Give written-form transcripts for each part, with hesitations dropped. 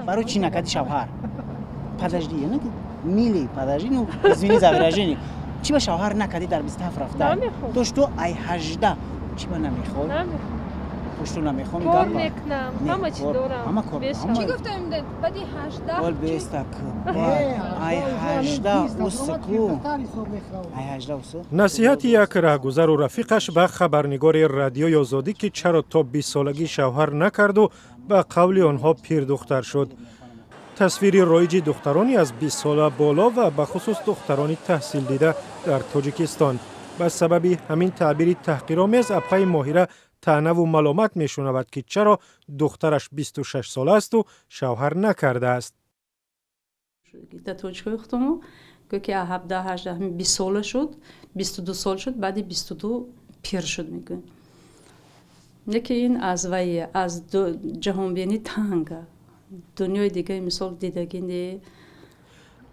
برای چی نکردی شوهر؟ Подожди, ну милый, подожди, ну извини за выражение. چی به شوهر نکردی در 27 رفتن؟ توش تو ای 18 چی به نمیخواد؟ توش تو نمیخوام کار میکنم همه چی دارم. همه کار. چی گفتم بعدی 18 ول بیستا ای 18 اوسکو ای 18 اوسو نصیحت یک راهگذر و رفیقش به خبرنگار رادیوی آزادی که چرا تا 20 سالگی شوهر نکرد و به قول آنها پیر دختر شد. تصویر رایج دخترانی از 20 ساله بالا و به خصوص دخترانی تحصیل دیده در تاجیکستان به سبب همین تعبیر تحقیرآمیز اپای ماهره طعنه و ملامت میشنود که چرا دخترش 26 ساله است و شوهر نکرده است. در تاجیکستان که 17 18 20 ساله شد 22 سال شد بعد 22 پیر شد میگه. یکی این از وی از جهان بینی تنگه. دنیای دیگه مثال دیدگی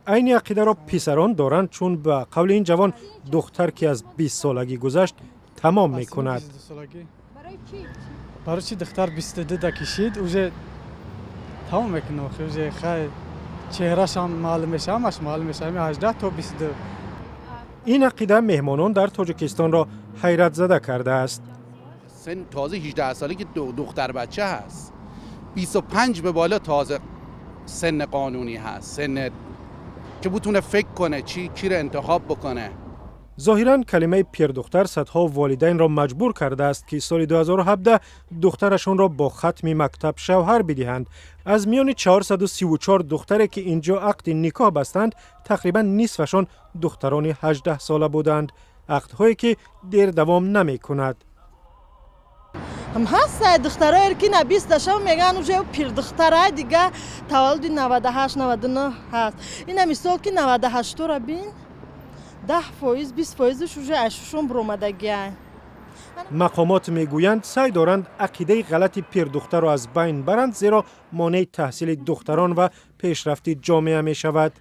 این عقیده را پسران دارند چون به قول این جوان دختر که از 20 سالگی گذشت تمام میکند. برای چی دختر 22 کشید اوجه تمام میکنه اوجه خیلی چهرهش هم معلوم میشه همش معلوم میشه 18 تا 22. این عقیده مهمانان در تاجیکستان را حیرت زده کرده است. سن تازه 18 سالگی دختر بچه هست. 25 به بالا تازه سن قانونی هست، سن که بتونه فکر کنه کی را انتخاب بکنه. ظاهراً کلمه پیر دختر صدها والدین را مجبور کرده است که سال 2017 دخترشان را با ختم مکتب شوهر بدهند. از میان 434 دختری که اینجا عقد نکاح بستند تقریباً نصفشان دختران 18 ساله بودند، عقدهایی که دیر دوام نمی کند. هم هست دخترای که نه 20 داشتم میگن اوجه پیر دخترای دیگه تولد 98 99 هست. اینا مثال که 98 را بین 10% 20% اوجه اششون برآمدگی. مقامات میگویند سعی دارند عقیده غلط پیر دختر را از بین برند زیرا مانع تحصیل دختران و پیشرفت جامعه می شود.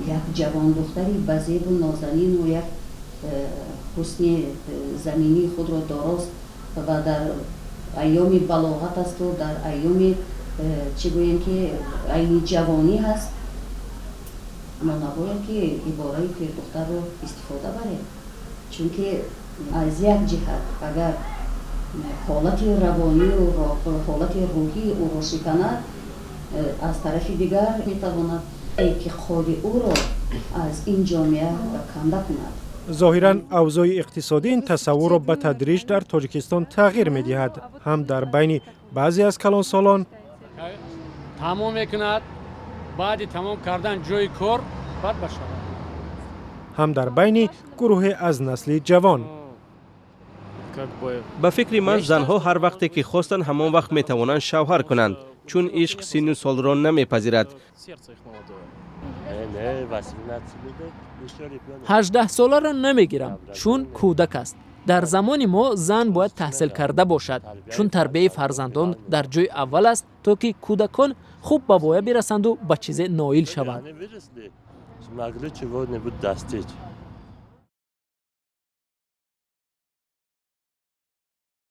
یک جوان دختری به زیب و نازنین و یک حسن زمینی خود را داراست و در ایام بلاغت است و در ایام چی گویم که عین جوانی هست، ما نباید که عباره پیر دختر را استفاده بریم، چون که از یک جهت اگر حالت روانی و حالت روحی او را شکند، از طرف دیگر میتواند که خود او را از این جامعه کنده کند. ظاهراً اوضاع اقتصادی این تصور را به تدریج در تاجیکستان تغییر می‌دهد، هم در بین بعضی از کلانسالان تمام میکند، بعد تمام کردن جای کار بعد بشه، هم در بین گروه از نسل جوان. به فکر من زنها هر وقتی که خواستن همان وقت میتوانند شوهر کنند، چون عشق سن و سال را نمیپذیرد. 18 ساله را نمیگیرم چون کودک است. در زمان ما زن باید تحصیل کرده باشد چون تربیت فرزندان در جای اول است تا که کودکان خوب به پایه برسند و به چیز نائل شوند.